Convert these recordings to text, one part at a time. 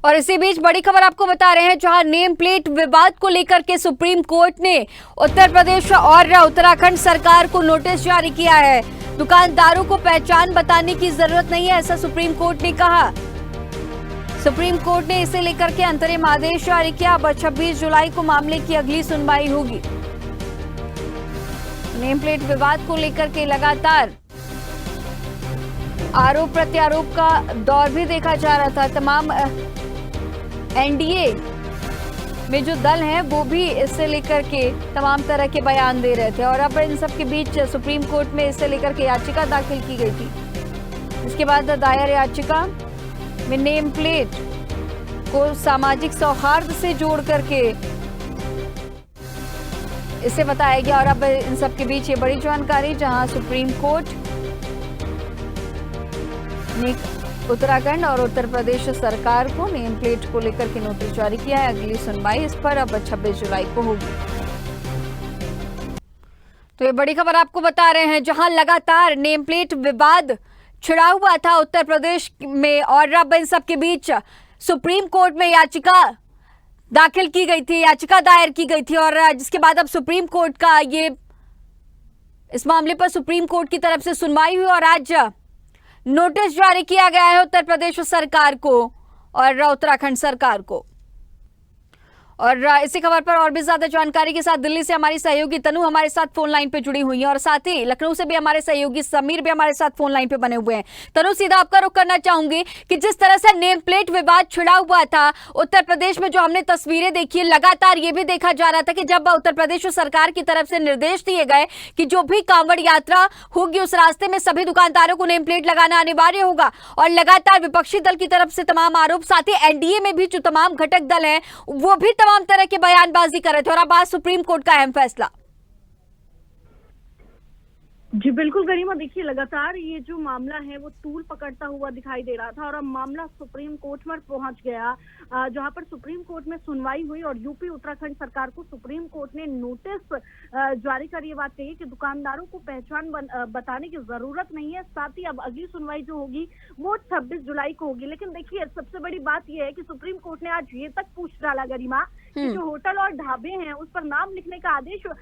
और इसी बीच बड़ी खबर आपको बता रहे हैं, जहां नेम प्लेट विवाद को लेकर के सुप्रीम कोर्ट ने उत्तर प्रदेश और उत्तराखंड सरकार को नोटिस जारी किया है। दुकानदारों को पहचान बताने की जरूरत नहीं है, ऐसा सुप्रीम कोर्ट ने कहा। सुप्रीम कोर्ट ने इसे लेकर के अंतरिम आदेश जारी किया। अब 26 जुलाई को मामले की अगली सुनवाई होगी। नेम प्लेट विवाद को लेकर के लगातार आरोप प्रत्यारोप का दौर भी देखा जा रहा था। तमाम एनडीए में जो दल हैं वो भी इससे लेकर के तमाम तरह के बयान दे रहे थे। और अब इन सब के बीच सुप्रीम कोर्ट में इससे लेकर के याचिका दाखिल की गई थी। इसके बाद दायर याचिका में नेम प्लेट को सामाजिक सौहार्द से जोड़ करके इसे बताया गया। और अब इन सब के बीच ये बड़ी जानकारी, जहां सुप्रीम कोर्ट ने उत्तराखंड और उत्तर प्रदेश सरकार को नेम प्लेट को लेकर के नोटिस जारी किया है। अगली सुनवाई इस पर अब 26 जुलाई को होगी। तो ये बड़ी खबर आपको बता रहे हैं, जहां लगातार नेम प्लेट विवाद छिड़ा हुआ था उत्तर प्रदेश में, और अब इन सब के बीच सुप्रीम कोर्ट में याचिका दाखिल की गई थी, याचिका दायर की गई थी। और जिसके बाद अब सुप्रीम कोर्ट का इस मामले पर सुप्रीम कोर्ट की तरफ से सुनवाई हुई और आज नोटिस जारी किया गया है उत्तर प्रदेश सरकार को और उत्तराखंड सरकार को। और इसी खबर पर और भी ज्यादा जानकारी के साथ दिल्ली से हमारी सहयोगी तनु हमारे साथ फोन लाइन पे जुड़ी हुई है, और साथ ही लखनऊ से भी हमारे सहयोगी समीर भी हमारे साथ फोन लाइन पे बने हुए हैं। तनु, सीधा आपका रुख करना चाहूंगी कि जिस तरह से नेम प्लेट विवाद छिड़ा हुआ था उत्तर प्रदेश में, जो हमने तस्वीरें देखी है, लगातार ये भी देखा जा रहा था कि जब उत्तर प्रदेश सरकार की तरफ से निर्देश दिए गए कि जो भी कांवड़ यात्रा होगी उस रास्ते में सभी दुकानदारों को नेम प्लेट लगाना अनिवार्य होगा, और लगातार विपक्षी दल की तरफ से तमाम आरोप, साथ ही एनडीए में भी जो तमाम घटक दल हैं वो भी तमाम तरह के बयानबाजी कर रहे थे। और अब आज सुप्रीम कोर्ट का अहम फैसला। जी बिल्कुल गरिमा, देखिए लगातार ये जो मामला है वो तूल पकड़ता हुआ दिखाई दे रहा था, और अब मामला सुप्रीम कोर्ट में पहुंच गया, जहां पर सुप्रीम कोर्ट में सुनवाई हुई और यूपी उत्तराखंड सरकार को सुप्रीम कोर्ट ने नोटिस जारी कर ये बात कही कि दुकानदारों को पहचान बताने की जरूरत नहीं है। साथ ही अब अगली सुनवाई जो होगी वो 26 जुलाई को होगी। लेकिन देखिए सबसे बड़ी बात यह है कि सुप्रीम कोर्ट ने आज ये तक पूछ डाला गरिमा कि जो होटल और ढाबे हैं उस पर नाम लिखने का आदेश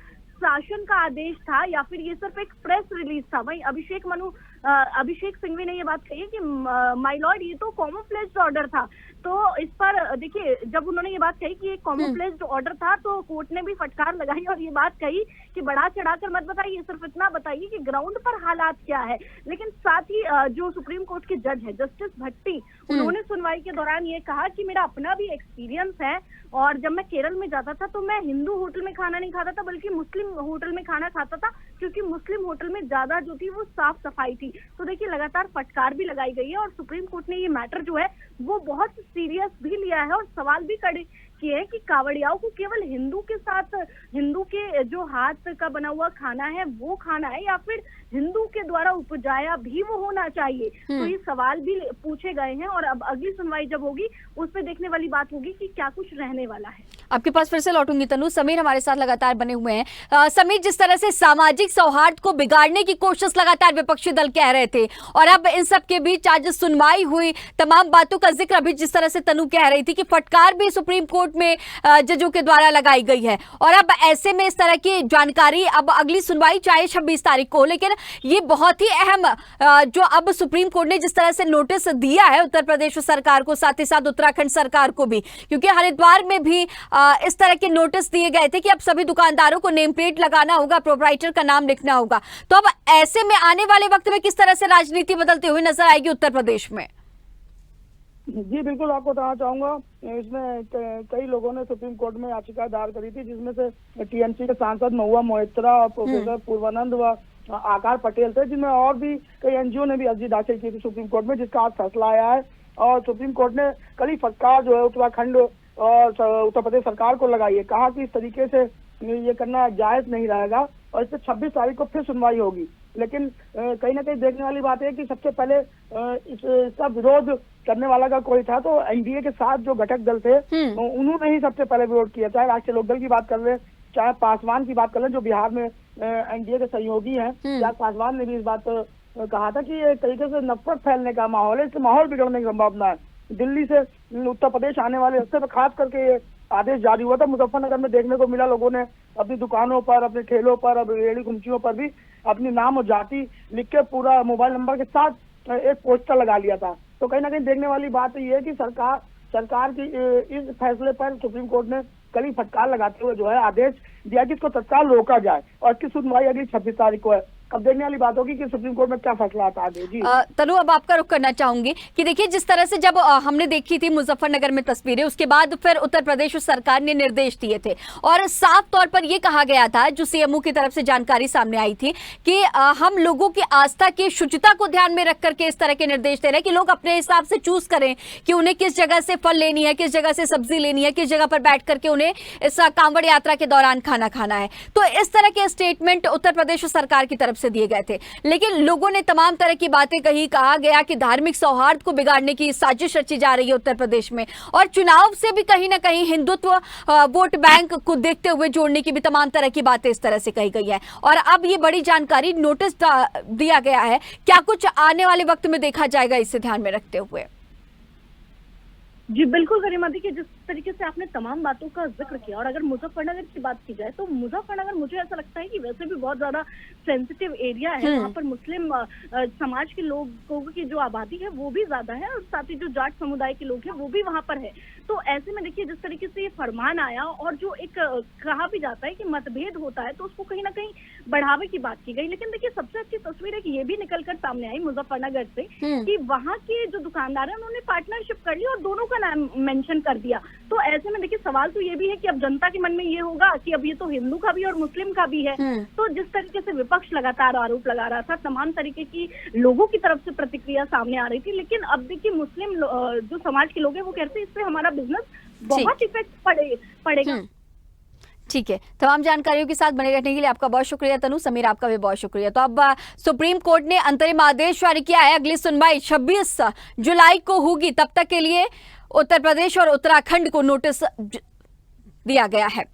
शासन का आदेश था या फिर ये सिर्फ एक प्रेस रिलीज था। वहीं अभिषेक सिंघवी ने ये बात कही कि माय लॉर्ड ये तो कॉमोफ्लेज्ड ऑर्डर था। तो इस पर देखिए जब उन्होंने ये बात कही कि ये कॉमोफ्लेज्ड ऑर्डर था तो कोर्ट ने भी फटकार लगाई और ये बात कही कि बढ़ा चढ़ाकर मत बताइए, सिर्फ इतना बताइए कि ग्राउंड पर हालात क्या है। लेकिन साथ ही जो सुप्रीम कोर्ट के जज है जस्टिस भट्टी, उन्होंने सुनवाई के दौरान ये कहा कि मेरा अपना भी एक्सपीरियंस है, और जब मैं केरल में जाता था तो मैं हिंदू होटल में खाना नहीं खाता था बल्कि मुस्लिम होटल में खाना खाता था, क्योंकि मुस्लिम होटल में ज्यादा जो थी वो साफ सफाई थी। तो देखिए लगातार फटकार भी लगाई गई है और सुप्रीम कोर्ट ने ये मैटर जो है वो बहुत सीरियस भी लिया है और सवाल भी खड़े किए हैं कि कावड़ियाओं को केवल हिंदू के साथ, हिंदू के जो हाथ का बना हुआ खाना है वो खाना है या फिर हिंदू के द्वारा उपजाया भी वो होना चाहिए। तो ये सवाल भी पूछे गए हैं और अब अगली सुनवाई जब होगी उस पर देखने वाली बात होगी कि क्या कुछ रहने वाला है। आपके पास फिर से लौटूंगी तनु। समीर हमारे साथ लगातार बने हुए हैं। समीर, जिस तरह से सामाजिक सौहार्द को बिगाड़ने की कोशिश लगातार विपक्षी दल कह रहे थे, और अब इन सब के बीच आज सुनवाई हुई, तमाम बातों का जिक्र अभी जिस तरह से तनु कह रही थी कि फटकार भी सुप्रीम कोर्ट में जजों के द्वारा लगाई गई है, और अब ऐसे में इस तरह की जानकारी, अब अगली सुनवाई चाहे 26 तारीख को, लेकिन ये बहुत ही अहम जो अब सुप्रीम कोर्ट ने जिस तरह से नोटिस दिया है उत्तर प्रदेश सरकार को, साथ ही साथ उत्तराखंड सरकार को भी, क्योंकि हरिद्वार में भी इस तरह के नोटिस दिए गए थे कि अब सभी दुकानदारों को नेम प्लेट लगाना होगा, प्रोप्राइटर का नाम लिखना होगा। तो अब ऐसे में आने वाले वक्त में किस तरह से राजनीति बदलते हुए नजर आएगी उत्तर प्रदेश में? जी बिल्कुल, आपको बताना चाहूंगा इसमें कई लोगों ने सुप्रीम कोर्ट में याचिका दायर करी थी, जिसमें से टीएमसी के सांसद महुआ मोहित्रा, प्रोफेसर पूर्वानंद व आकार पटेल थे, जिनमें और भी कई एनजीओ ने भी अर्जी दाखिल की थी सुप्रीम कोर्ट में, जिसका आज फैसला आया है। और सुप्रीम कोर्ट ने कल ही फटकार जो है उत्तराखंड और उत्तर प्रदेश सरकार को लगाई है, कहा कि इस तरीके से ये करना जायज नहीं रहेगा और इस पर 26 तारीख को फिर सुनवाई होगी। लेकिन कहीं ना कहीं देखने वाली बात है कि सबसे पहले इसका विरोध करने वाला का कोई था तो एनडीए के साथ जो घटक दल थे उन्होंने ही सबसे पहले विरोध किया। चाहे राष्ट्रीय लोकदल की बात कर लें, चाहे पासवान की बात कर लें जो बिहार में एनडीए के सहयोगी हैं, चाहे पासवान ने भी इस बात कहा था कि एक तरीके से नफरत फैलने का माहौल है, इससे माहौल बिगड़ने की संभावना है। दिल्ली से उत्तर प्रदेश आने वाले रास्ते पर खास करके ये आदेश जारी हुआ था। मुजफ्फरनगर में देखने को मिला, लोगों ने अपनी दुकानों पर, अपने ठेलों पर, अब रेहड़ी खुमचियों पर भी अपनी नाम और जाति लिख के पूरा मोबाइल नंबर के साथ एक पोस्टर लगा लिया था। तो कहीं ना कहीं देखने वाली बात ये है कि सरकार की इस फैसले पर सुप्रीम कोर्ट ने कड़ी फटकार लगाते हुए जो है आदेश दिया कि इसको तत्काल रोका जाए और इसकी सुनवाई अगली 26 तारीख को है। अब देखने वाली बात होगी कि सुप्रीम कोर्ट में क्या फैसला आता है। जी तनु, अब आपका रुख करना चाहूंगी कि देखिए जिस तरह से जब हमने देखी थी मुजफ्फरनगर में तस्वीरें, उसके बाद फिर उत्तर प्रदेश सरकार ने निर्देश दिए थे और साफ तौर पर यह कहा गया था, जो सीएमओ की तरफ से जानकारी सामने आई थी, कि हम लोगों की आस्था की शुचिता को ध्यान में रख करके इस तरह के निर्देश दे रहे हैं कि लोग अपने हिसाब से चूज करें कि उन्हें किस जगह से फल लेनी है, किस जगह से सब्जी लेनी है, किस जगह पर बैठ करके उन्हें इस कांवड़ यात्रा के दौरान खाना खाना है। तो इस तरह के स्टेटमेंट उत्तर प्रदेश सरकार की तरफ से दिए गए थे, लेकिन लोगों ने तमाम तरह की बातें कही। कहा गया कि धार्मिक सौहार्द को बिगाड़ने की साजिश रची जा रही है उत्तर प्रदेश में, और चुनाव से भी कहीं ना कहीं हिंदुत्व वोट बैंक को देखते हुए जोड़ने की भी तमाम तरह की बातें इस तरह से कही गई है। और अब ये बड़ी जानकारी, नोटिस दिया गया है, क्या कुछ आने वाले वक्त में देखा जाएगा इसे ध्यान में रखते हुए? जी बिल्कुल गरिमा, देखिए जिस तरीके से आपने तमाम बातों का जिक्र किया, और अगर मुजफ्फरनगर की बात की जाए तो मुजफ्फरनगर मुझे ऐसा लगता है कि वैसे भी बहुत ज्यादा सेंसिटिव एरिया है। वहाँ पर मुस्लिम समाज के लोगों की जो आबादी है वो भी ज्यादा है, और साथ ही जो जाट समुदाय के लोग हैं वो भी वहाँ पर है। तो ऐसे में देखिए जिस तरीके से ये फरमान आया, और जो एक कहा भी जाता है कि मतभेद होता है तो उसको कहीं ना कहीं बढ़ावे की बात की गई। लेकिन देखिए सबसे अच्छी तस्वीर है कि ये भी निकल कर सामने आई मुजफ्फरनगर से कि वहाँ के जो दुकानदार है उन्होंने पार्टनरशिप कर ली और दोनों का नाम मेंशन कर दिया। तो ऐसे में देखिए सवाल तो ये भी है कि अब जनता के मन में ये होगा कि अब ये तो हिंदू का भी और मुस्लिम का भी है। तो जिस तरीके से विपक्ष लगातार आरोप लगा रहा था, तमाम तरीके की लोगों की तरफ से प्रतिक्रिया सामने आ रही थी, लेकिन अब देखिए मुस्लिम जो समाज के लोग हैं वो कहते हैं इससे हमारा बिजनेस बहुत इफेक्ट पड़ेगा। ठीक है, तमाम जानकारियों के साथ बने रहने के लिए आपका बहुत शुक्रिया तनु। समीर, आपका भी बहुत शुक्रिया। तो अब सुप्रीम कोर्ट ने अंतरिम आदेश जारी किया है, अगली सुनवाई 26 जुलाई को होगी। तब तक के लिए उत्तर प्रदेश और उत्तराखंड को नोटिस दिया गया है।